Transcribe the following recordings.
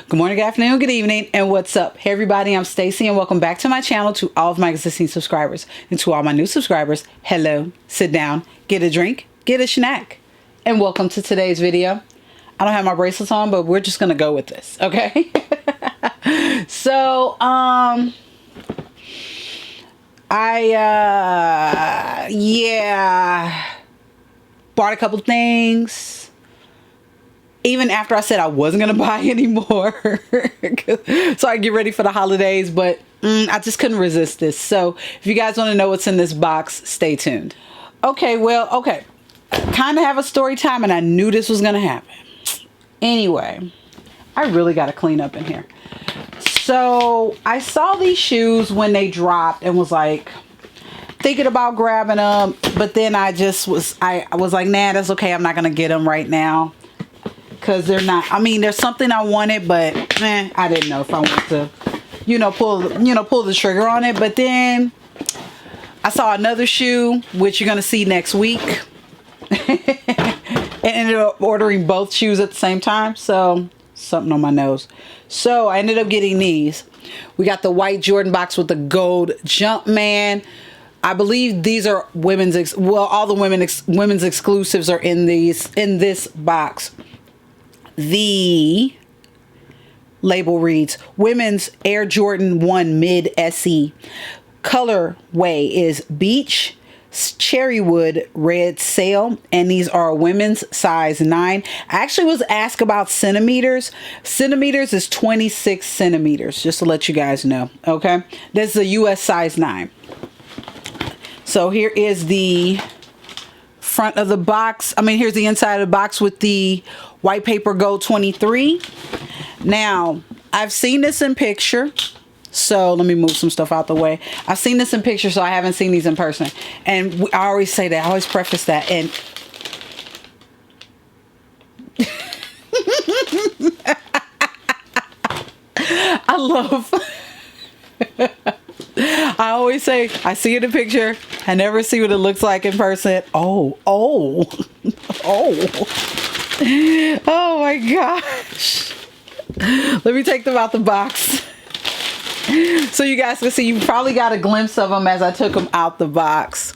Good morning, good afternoon, good evening, and what's up? Hey everybody, I'm Stacy and welcome back to my channel. To all of my existing subscribers and to all my new subscribers, hello, sit down, get a drink, get a snack, and welcome to today's video. I don't have my bracelets on, but we're just gonna go with this, okay? So, yeah, bought a couple things. Even after I said I wasn't going to buy anymore. So I get ready for the holidays, but I just couldn't resist this. So if you guys want to know what's in this box, stay tuned. Okay, well, okay. I kind of have a story time and I knew this was going to happen. Anyway, I really got to clean up in here. So I saw these shoes when they dropped and was like thinking about grabbing them. But then I was like, nah, that's okay. I'm not going to get them right now. Because they're not, I mean, there's something I wanted, but I didn't know if I wanted to, pull the trigger on it. But then I saw another shoe, which you're going to see next week. And ended up ordering both shoes at the same time. So, something on my nose. So, I ended up getting these. We got the white Jordan box with the gold Jumpman. I believe these are all the women's exclusives are in this box. The label reads Women's Air Jordan 1 Mid SE. Colorway is Beach Cherrywood Red Sail, and these are women's size 9. I actually was asked about centimeters. Centimeters is 26 centimeters, just to let you guys know. Okay, this is a US size 9. So here is the front of the box. I mean, here's the inside of the box with the white paper gold 23. Now, I've seen this in picture. So let me move some stuff out the way. I've seen this in picture, so I haven't seen these in person. And I always say that. I always preface that. And I love... I always say, I see it in a picture. I never see what it looks like in person. Oh my gosh. Let me take them out the box. So you guys can see, you probably got a glimpse of them as I took them out the box.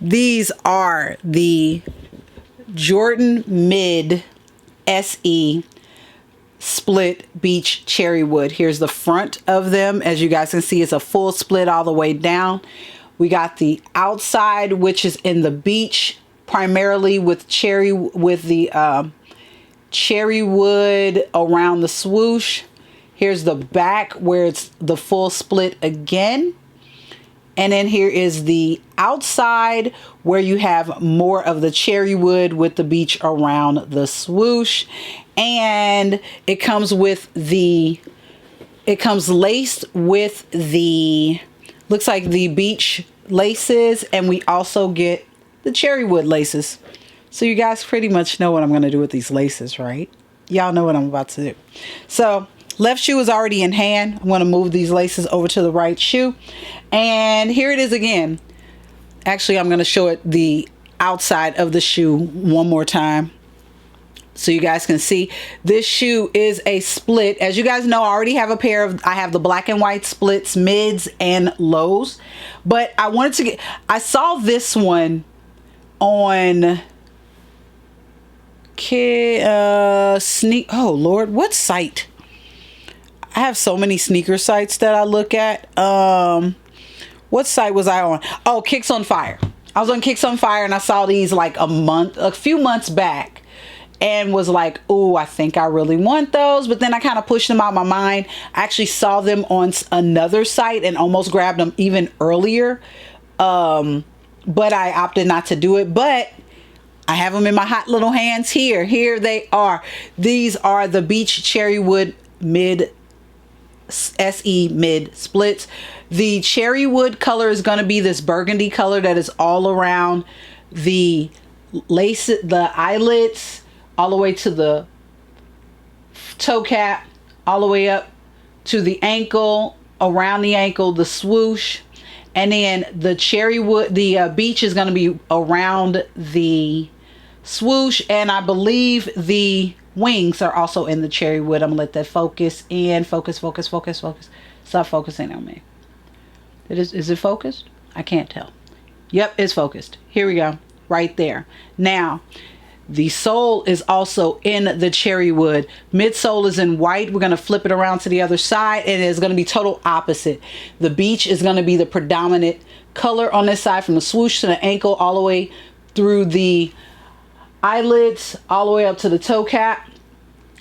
These are the Jordan Mid SE split beach Cherrywood. Here's the front of them. As you guys can see, it's a full split all the way down. We got the outside, which is in the beach, primarily with the Cherrywood around the swoosh. Here's the back where it's the full split again. And then here is the outside where you have more of the Cherrywood with the beach around the swoosh. And it comes laced with the, looks like the beach laces. And we also get the Cherrywood laces. So you guys pretty much know what I'm going to do with these laces, right? Y'all know what I'm about to do. So left shoe is already in hand. I'm going to move these laces over to the right shoe. And here it is again. Actually, I'm going to show it the outside of the shoe one more time, so you guys can see. This shoe is a split. As you guys know, I already have I have the black and white splits, mids and lows. But I wanted to I saw this one on oh Lord, what site? I have so many sneaker sites that I look at. What site was I on? Oh, Kicks on Fire. I was on Kicks on Fire and I saw these like a few months back and was like, oh, I think I really want those. But then I kind of pushed them out of my mind. I actually saw them on another site and almost grabbed them even earlier. But I opted not to do it. But I have them in my hot little hands here. Here they are. These are the Beach Cherrywood Mid SE Mid splits. The Cherrywood color is going to be this burgundy color that is all around the lace, the eyelets, all the way to the toe cap, all the way up to the ankle, around the ankle, the swoosh. And then the Cherrywood, the beach is going to be around the swoosh. And I believe the wings are also in the Cherrywood. I'm gonna let that focus in. Focus, focus, focus, focus. Stop focusing on me. Is it focused? I can't tell. Yep, it's focused. Here we go. Right there. Now, the sole is also in the Cherrywood. Midsole is in white. We're going to flip it around to the other side, and it's going to be total opposite. The beach is going to be the predominant color on this side, from the swoosh to the ankle, all the way through the eyelids, all the way up to the toe cap.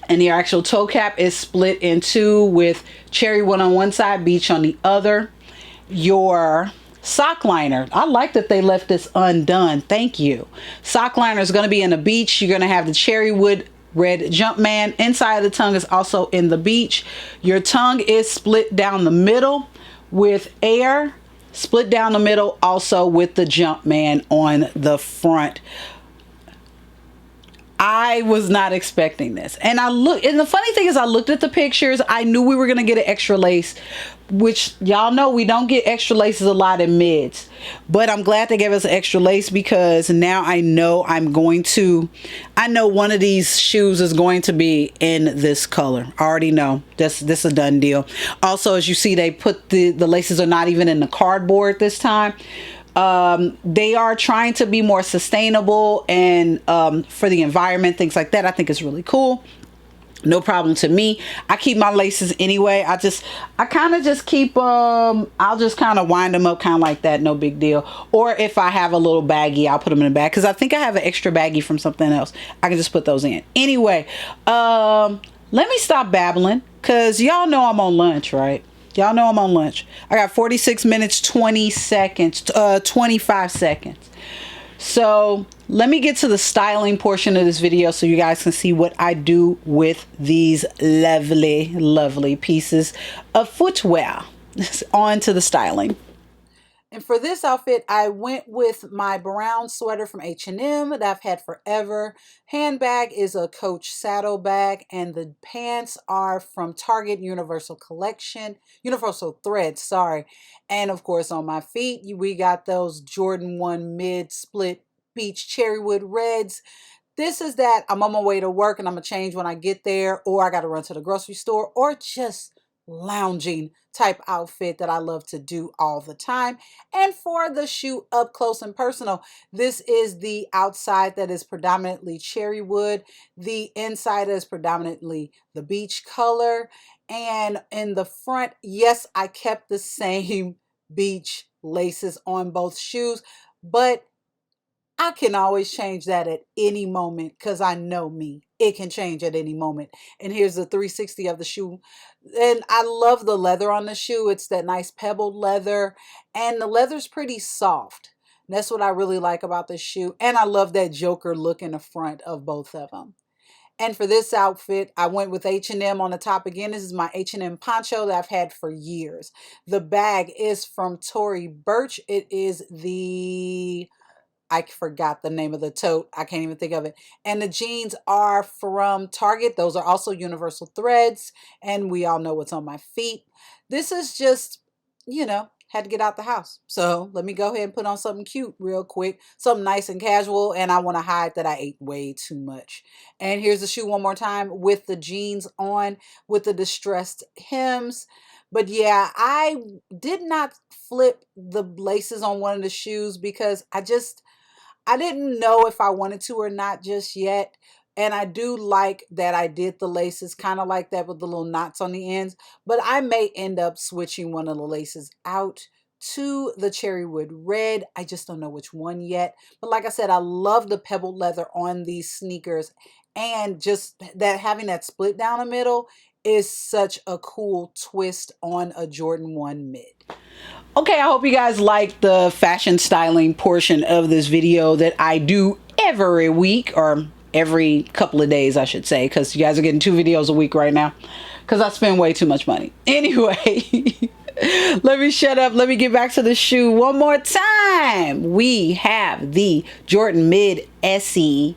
And the actual toe cap is split in two, with Cherrywood on one side, beach on the other. Your sock liner, I like that they left this undone. Thank you. Sock liner is going to be in the beach. You're going to have the Cherrywood red Jumpman. Inside of the tongue is also in the beach. Your tongue is split down the middle with air, split down the middle also with the Jumpman on the front. I was not expecting this. And the funny thing is, I looked at the pictures. I knew we were going to get an extra lace, which y'all know we don't get extra laces a lot in mids. But I'm glad they gave us an extra lace, because now I know one of these shoes is going to be in this color. I already know. This is a done deal. Also, as you see, they put the laces are not even in the cardboard this time. They are trying to be more sustainable and for the environment, things like that. I think it's really cool. No problem to me. I keep my laces anyway. I kind of just keep I'll just kind of wind them up kind of like that. No big deal. Or if I have a little baggie, I'll put them in the bag, because I think I have an extra baggie from something else. I can just put those in. Anyway, let me stop babbling, because y'all know I'm on lunch, right? Y'all know I'm on lunch. I got 46 minutes, 20 seconds, 25 seconds. So let me get to the styling portion of this video so you guys can see what I do with these lovely, lovely pieces of footwear. On to the styling. And for this outfit, I went with my brown sweater from H&M that I've had forever. Handbag is a Coach saddle bag, and the pants are from Target Universal Thread, sorry. And of course, on my feet, we got those Jordan 1 mid split beach Cherrywood reds. This is that I'm on my way to work and I'm gonna change when I get there, or I gotta run to the grocery store, or just lounging type outfit that I love to do all the time. And for the shoe up close and personal, this is the outside that is predominantly Cherrywood. The inside is predominantly the beach color. And in the front, yes, I kept the same beach laces on both shoes, but I can always change that at any moment, because I know me. It can change at any moment. And here's the 360 of the shoe. And I love the leather on the shoe. It's that nice pebbled leather. And the leather's pretty soft. And that's what I really like about this shoe. And I love that Joker look in the front of both of them. And for this outfit, I went with H&M on the top again. This is my H&M poncho that I've had for years. The bag is from Tory Burch. It is I forgot the name of the tote. I can't even think of it. And the jeans are from Target. Those are also Universal Threads. And we all know what's on my feet. This is just, had to get out the house. So let me go ahead and put on something cute real quick. Something nice and casual. And I want to hide that I ate way too much. And here's the shoe one more time with the jeans on, with the distressed hems. But yeah, I did not flip the laces on one of the shoes, because I didn't know if I wanted to or not just yet. And I do like that I did the laces kind of like that with the little knots on the ends. But I may end up switching one of the laces out to the Cherrywood red. I just don't know which one yet. But like I said, I love the pebbled leather on these sneakers. And just that having that split down the middle is such a cool twist on a Jordan 1 mid. Okay, I hope you guys like the fashion styling portion of this video that I do every week, or every couple of days, I should say, because you guys are getting 2 videos a week right now, because I spend way too much money. Anyway, let me shut up. Let me get back to the shoe one more time. We have the Jordan Mid SE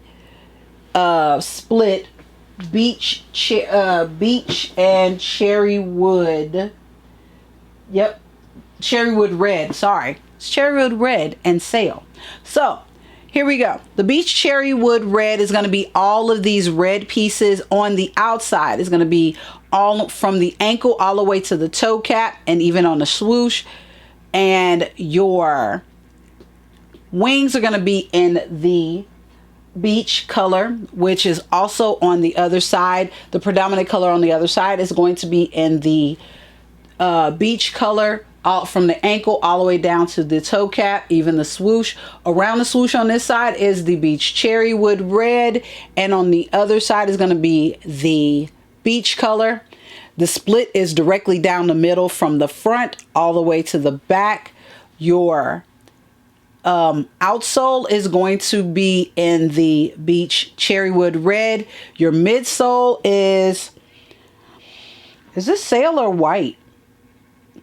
split beach and Cherrywood. Yep. Cherrywood red, sorry. It's Cherrywood red and sail. So here we go. The Beach Cherrywood red is going to be all of these red pieces on the outside. It's going to be all from the ankle all the way to the toe cap and even on the swoosh. And your wings are going to be in the beach color, which is also on the other side. The predominant color on the other side is going to be in the beach color, all from the ankle all the way down to the toe cap, even the swoosh. Around the swoosh on this side is the Beach Cherrywood red, and on the other side is going to be the beach color. The split is directly down the middle from the front all the way to the back. Your outsole is going to be in the Beach Cherrywood red. Your midsole is this sail or white?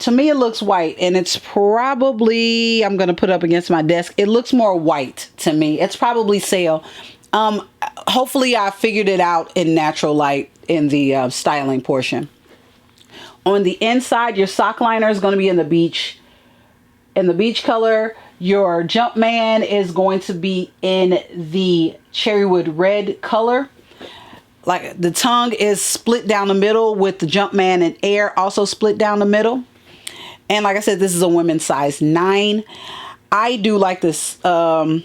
To me, it looks white, and it's probably, I'm going to put up against my desk. It looks more white to me. It's probably sail. Hopefully I figured it out in natural light in the styling portion. On the inside, your sock liner is going to be in the beach color. Your Jumpman is going to be in the Cherrywood red color. Like the tongue is split down the middle with the Jumpman and Air also split down the middle. And like I said, this is a women's size 9. I do like this. I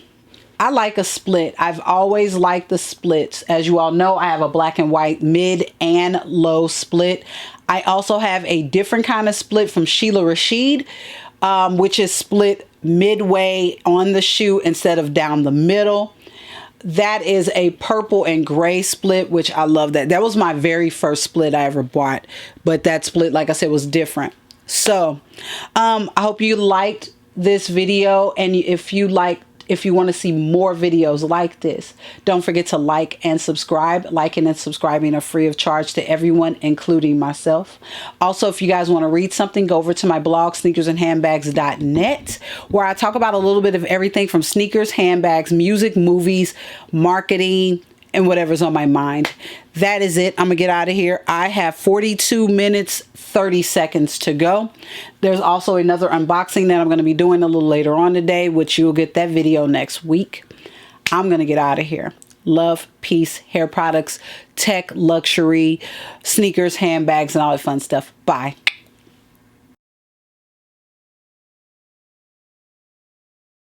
like a split. I've always liked the splits. As you all know, I have a black and white mid and low split. I also have a different kind of split from Sheila Rashid, which is split midway on the shoe instead of down the middle. That is a purple and gray split, which I love that. That was my very first split I ever bought. But that split, like I said, was different. So I hope you liked this video. And if you want to see more videos like this, don't forget to like and subscribe. Liking and subscribing are free of charge to everyone, including myself. Also, if you guys want to read something, go over to my blog, sneakersandhandbags.net, where I talk about a little bit of everything from sneakers, handbags, music, movies, marketing, and whatever's on my mind. That is it. I'm gonna get out of here. I have 42 minutes 30 seconds to go. There's also another unboxing that I'm going to be doing a little later on today, which you'll get that video next week. I'm going to get out of here. Love, peace, hair products, tech, luxury, sneakers, handbags, and all that fun stuff. Bye.